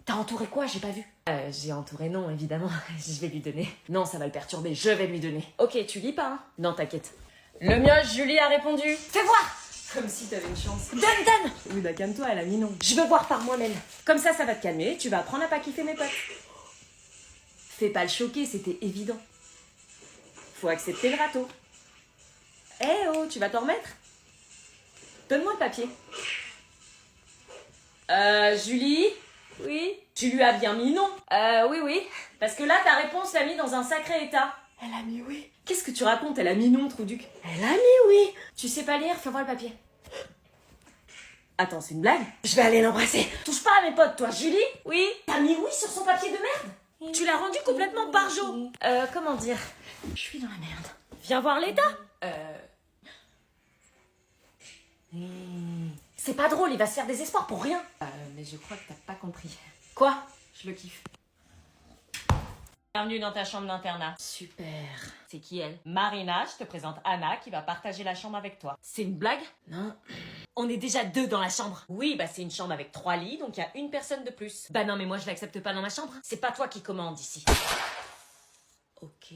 T'as entouré quoi? J'ai pas vu. J'ai entouré non, évidemment. Je vais lui donner. Non, ça va le perturber, je vais lui donner. Ok, tu lis pas, hein? Non, t'inquiète. Le mien, Julie a répondu. Fais voir! Comme si t'avais une chance. Donne! Oui, bah calme-toi, elle a mis non. Je veux voir par moi-même. Comme ça va te calmer, tu vas apprendre à pas kiffer mes potes. Fais pas le choquer, c'était évident. Faut accepter le râteau. Eh oh, tu vas t'en remettre? Donne-moi le papier. Julie? Oui? Tu lui as bien mis non? Oui. Parce que là, ta réponse l'a mis dans un sacré état. Elle a mis oui. Qu'est-ce que tu racontes? Elle a mis non, Trouduc. Elle a mis oui. Tu sais pas lire? Fais voir le papier. Attends, c'est une blague? Je vais aller l'embrasser. Touche pas à mes potes, toi. Julie? Oui? T'as mis oui sur son papier de merde? Tu l'as rendu complètement barjo. Comment dire? Je suis dans la merde. Viens voir l'état. C'est pas drôle, il va se faire des espoirs pour rien. Mais je crois que t'as pas compris. Quoi? Je le kiffe. Bienvenue dans ta chambre d'internat. Super. C'est qui elle? Marina, je te présente Anna qui va partager la chambre avec toi. C'est une blague? Non. On est déjà 2 dans la chambre. Oui, bah c'est une chambre avec 3 lits, donc il y a une personne de plus. Bah non, mais moi je l'accepte pas dans ma chambre. C'est pas toi qui commande ici. Ok.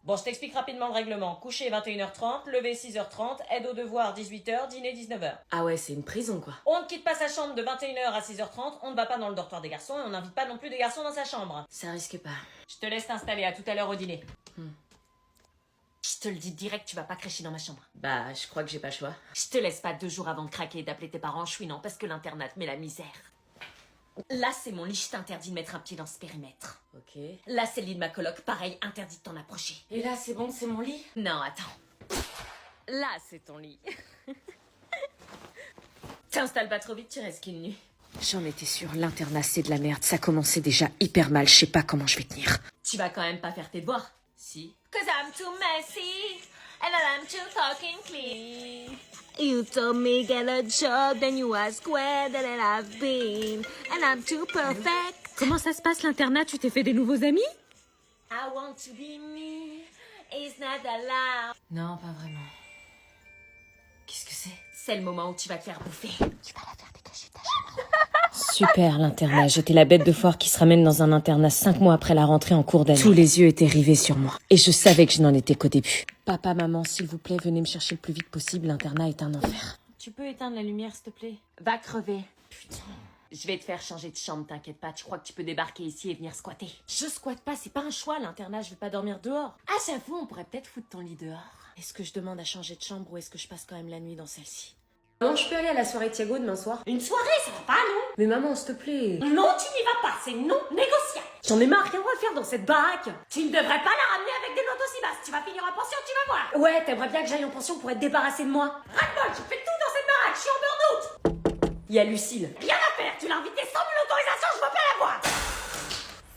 Bon, je t'explique rapidement le règlement. Coucher 21h30, lever 6h30, aide aux devoirs 18h, dîner 19h. Ah ouais, c'est une prison quoi. On ne quitte pas sa chambre de 21h à 6h30, on ne va pas dans le dortoir des garçons et on n'invite pas non plus des garçons dans sa chambre. Ça risque pas. Je te laisse t'installer, à tout à l'heure au dîner. Je te le dis direct, tu vas pas crécher dans ma chambre. Bah, je crois que j'ai pas le choix. Je te laisse pas 2 jours avant de craquer et d'appeler tes parents chouinant parce que l'internat te met la misère. Là, c'est mon lit, je t'interdis de mettre un pied dans ce périmètre. Ok. Là, c'est le lit de ma coloc, pareil, interdit de t'en approcher. Et là, c'est bon, c'est mon lit? Non, attends. Là, c'est ton lit. T'installes pas trop vite, tu restes qu'une nuit. J'en étais sûre, l'internat, c'est de la merde. Ça commençait déjà hyper mal, je sais pas comment je vais tenir. Tu vas quand même pas faire tes devoirs? Si. Cause I'm too messy, and I'm too fucking clean. You told me get a job, then you ask where that I've been, and I'm too perfect. Comment ça se passe l'internat? Tu t'es fait des nouveaux amis? I want to be me, it's not allowed. Non, pas vraiment. Qu'est-ce que c'est? C'est le moment où tu vas te faire bouffer. Tu vas la faire dégager ta chambre. Super l'internat, j'étais la bête de foire qui se ramène dans un internat 5 mois après la rentrée en cours d'année. Tous les yeux étaient rivés sur moi. Et je savais que je n'en étais qu'au début. Papa, maman, s'il vous plaît, venez me chercher le plus vite possible, l'internat est un enfer. Tu peux éteindre la lumière, s'il te plaît? Va crever. Putain. Je vais te faire changer de chambre, t'inquiète pas, tu crois que tu peux débarquer ici et venir squatter? Je squatte pas, c'est pas un choix l'internat, je vais pas dormir dehors. Ah j'avoue, on pourrait peut-être foutre ton lit dehors. Est-ce que je demande à changer de chambre ou est-ce que je passe quand même la nuit dans celle-ci? Maman, je peux aller à la soirée Thiago demain soir? Une soirée, ça va pas, non? Mais maman, s'il te plaît. Non, tu n'y vas pas, c'est non négociable. J'en ai marre, rien à faire dans cette baraque. Tu ne devrais pas la ramener avec des notes aussi basses. Tu vas finir en pension, tu vas voir. Ouais, t'aimerais bien que j'aille en pension pour être débarrassée de moi. Ras-le-bol, je fais tout dans cette baraque, je suis en burn-out. Il y a Lucille. Rien à faire, tu l'as invitée sans mon autorisation, je veux pas la voir.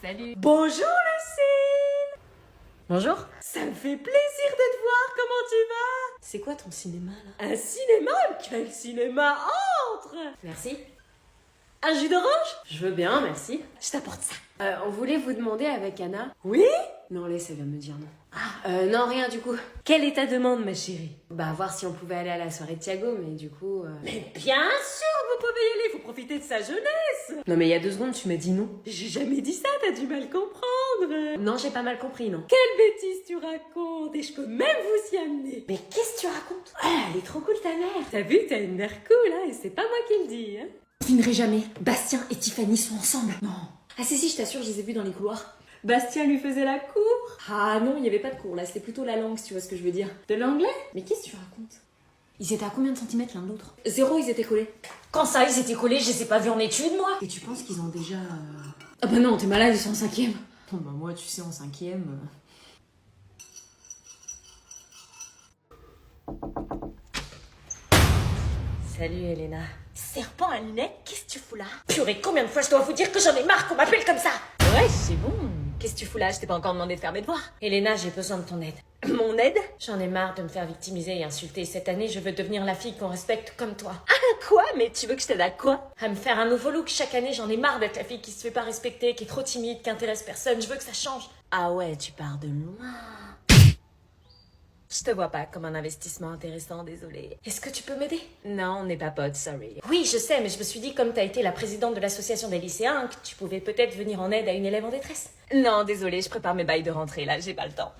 Salut. Bonjour Lucille. Bonjour. Ça me fait plaisir de te voir, comment tu vas? C'est quoi ton cinéma là? Un cinéma? Quel cinéma? Entre. Merci. Un jus d'orange? Je veux bien, merci. Je t'apporte ça. On voulait vous demander avec Anna. Oui? Non, laisse, elle vient me dire non. Non, rien du coup. Quelle est ta demande, ma chérie? Bah, voir si on pouvait aller à la soirée de Thiago, mais du coup... Mais bien sûr, vous pouvez y aller, faut profiter de sa jeunesse. Non, mais il y a 2 secondes, tu m'as dit non. J'ai jamais dit ça, t'as du mal comprendre. Non, j'ai pas mal compris, non. Quelle bêtise tu racontes, et je peux même vous y amener. Mais qu'est-ce que tu racontes? Elle est trop cool, ta mère. T'as vu que t'as une mère cool, hein, et c'est pas moi qui le dis, hein. Je devinerai jamais. Bastien et Tiffany sont ensemble. Non. Ah si, je t'assure, je les ai vus dans les couloirs. Bastien lui faisait la cour? Ah non, il n'y avait pas de cours, là, c'était plutôt la langue, si tu vois ce que je veux dire. De l'anglais? Mais qu'est-ce que tu racontes? Ils étaient à combien de centimètres l'un de l'autre? 0, ils étaient collés. Quand ça, ils étaient collés, je les ai pas vus en études, moi. Et tu penses qu'ils ont déjà... Ah bah non, t'es malade, ils sont en 5e. Bon bah moi, tu sais, en 5e... Salut, Elena. Serpent à lunettes, qu'est-ce que tu fous là? Purée, combien de fois je dois vous dire que j'en ai marre qu'on m'appelle comme ça? Ouais, c'est bon. Qu'est-ce que tu fous là? Je t'ai pas encore demandé de faire mes devoirs. Elena, j'ai besoin de ton aide. Mon aide? J'en ai marre de me faire victimiser et insulter. Cette année, je veux devenir la fille qu'on respecte comme toi. Ah, quoi? Mais tu veux que je t'aide à quoi? À me faire un nouveau look. Chaque année, j'en ai marre d'être la fille qui se fait pas respecter, qui est trop timide, qui intéresse personne. Je veux que ça change. Ah ouais, tu pars de loin. Je te vois pas comme un investissement intéressant, désolée. Est-ce que tu peux m'aider? Non, on n'est pas potes, sorry. Oui, je sais, mais je me suis dit, comme t'as été la présidente de l'association des lycéens, que tu pouvais peut-être venir en aide à une élève en détresse. Non, désolée, je prépare mes bails de rentrée, là, j'ai pas le temps.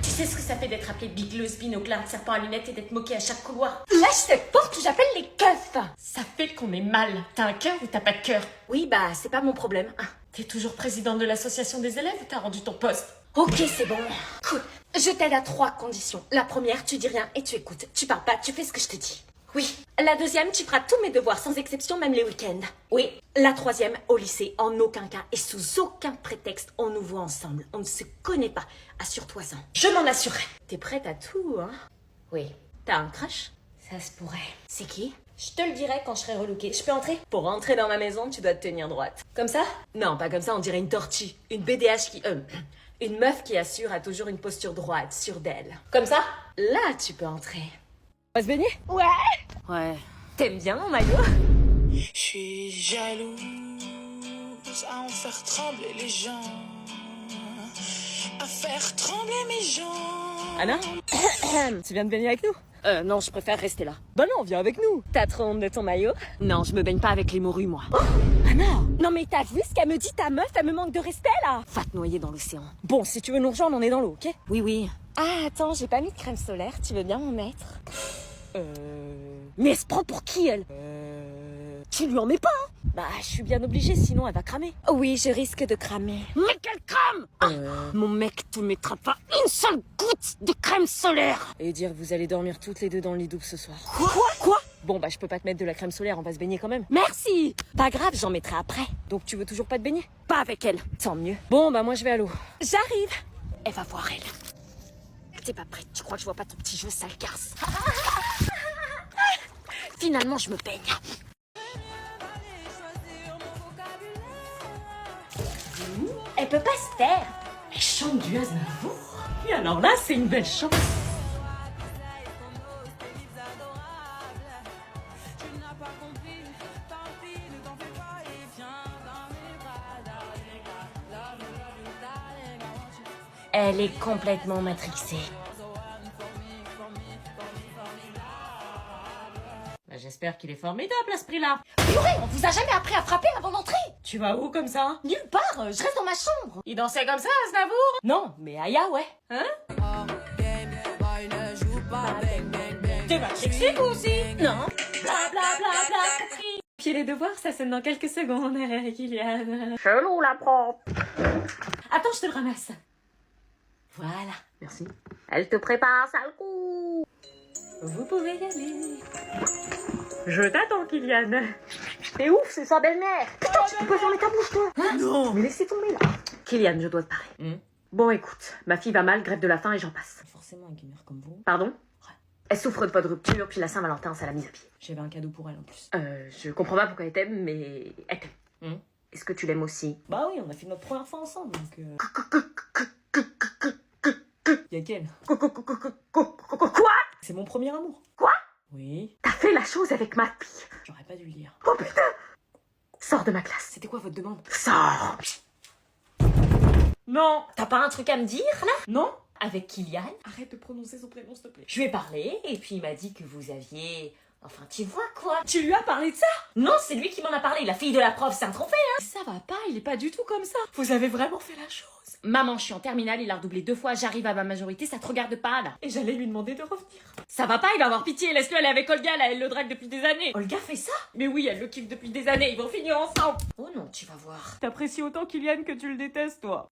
Tu sais ce que ça fait d'être appelée Big Lesbian au clin de serpent à lunettes et d'être moquée à chaque couloir? Lâche cette porte que j'appelle les keufs. Ça fait qu'on est mal. T'as un cœur ou t'as pas de cœur? Oui, bah, c'est pas mon problème. T'es toujours présidente de l'association des élèves ou t'as rendu ton poste? Ok, c'est bon. Cool. Je t'aide à 3 conditions. La première, tu dis rien et tu écoutes. Tu parles pas, tu fais ce que je te dis. Oui. La deuxième, tu feras tous mes devoirs sans exception, même les week-ends. Oui. La troisième, au lycée, en aucun cas et sous aucun prétexte, on nous voit ensemble. On ne se connaît pas. Assure-toi-en. Je m'en assurerai. T'es prête à tout, hein? Oui. T'as un crush? Ça se pourrait. C'est qui? Je te le dirai quand je serai relookée. Je peux entrer? Pour rentrer dans ma maison, tu dois te tenir droite. Comme ça? Non, pas comme ça, on dirait une tortue. Une BDH qui... Une meuf qui assure a toujours une posture droite, sûre d'elle. Comme ça? Là, tu peux entrer. On va se baigner? Ouais. Ouais. T'aimes bien mon maillot? Je suis jalouse à en faire trembler les gens, à faire trembler mes gens. Anna? Tu viens de baigner avec nous? Non, je préfère rester là. Bah non, viens avec nous. T'as trop honte de ton maillot? Non, je me baigne pas avec les morues, moi. Oh, Anna! Non mais t'as vu ce qu'elle me dit, ta meuf? Elle me manque de respect, là! Va te noyer dans l'océan. Bon, si tu veux nous rejoindre, on est dans l'eau, ok? Oui, oui. Ah, attends, j'ai pas mis de crème solaire. Tu veux bien m'en mettre? Mais elle se prend pour qui, elle? Tu lui en mets pas, hein? Bah, je suis bien obligée, sinon elle va cramer. Oui, je risque de cramer. Mais qu'elle crame! Mon mec te mettra pas une seule goutte de crème solaire! Et dire que vous allez dormir toutes les deux dans le lit double ce soir. Quoi? Bon, bah, je peux pas te mettre de la crème solaire, on va se baigner quand même. Merci! Pas grave, j'en mettrai après. Donc, tu veux toujours pas te baigner? Pas avec elle. Tant mieux. Bon, bah, moi, je vais à l'eau. J'arrive! Elle va voir, elle. T'es pas prête, tu crois que je vois pas ton petit jeu, sale garce? Finalement, je me baigne. Elle peut pas se taire. Elle chante du Aznavour. Et alors là, c'est une belle chance. Elle est complètement matrixée. J'espère qu'il est formidable à ce prix-là. Purée, on vous a jamais appris à frapper avant d'entrer? Tu vas où comme ça? Nulle part, je reste dans ma chambre. Il dansait comme ça, Aznavour? Non, mais Aya, ouais. Hein? T'es matrixé, vous aussi? Non. Bla bla bla bla. Puis les devoirs, ça sonne dans quelques secondes, Kylian. Chelou, la prof. Attends, je te le ramasse. Voilà. Merci. Elle te prépare, sale coup. Vous pouvez y aller. Je t'attends, Kylian. T'es ouf, c'est sa belle-mère. Tu peux fermer ta bouche, toi. Non. Mais laissez tomber, là. Kylian, je dois te parler. Bon, écoute, ma fille va mal, grève de la faim et j'en passe. Forcément, un gamer comme vous. Pardon? Ouais. Elle souffre de pas de rupture, puis la Saint-Valentin, ça l'a mise à pied. J'avais un cadeau pour elle, en plus. Je comprends pas pourquoi elle t'aime, mais elle t'aime. Est-ce que tu l'aimes aussi? Bah oui, on a fait notre première fois ensemble, donc... Y'a qu'elle. Quoi? C'est mon premier amour. Quoi? Oui. T'as fait la chose avec ma fille. J'aurais pas dû le dire. Oh putain! Sors de ma classe. C'était quoi votre demande? Sors! Non! T'as pas un truc à me dire, là? Non? Avec Kylian? Arrête de prononcer son prénom, s'il te plaît. Je lui ai parlé, et puis il m'a dit que vous aviez... Enfin, tu vois quoi? Tu lui as parlé de ça? Non, c'est lui qui m'en a parlé. La fille de la prof, c'est un trophée, hein? Ça va pas, il est pas du tout comme ça. Vous avez vraiment fait la chose. Maman, je suis en terminale, il a redoublé 2 fois, j'arrive à ma majorité, ça te regarde pas, là. Et j'allais lui demander de revenir. Ça va pas, il va avoir pitié, laisse-le aller avec Olga, là, elle le drague depuis des années. Olga fait ça? Mais oui, elle le kiffe depuis des années, ils vont finir ensemble. Oh non, tu vas voir. T'apprécies autant Kylian que tu le détestes, toi.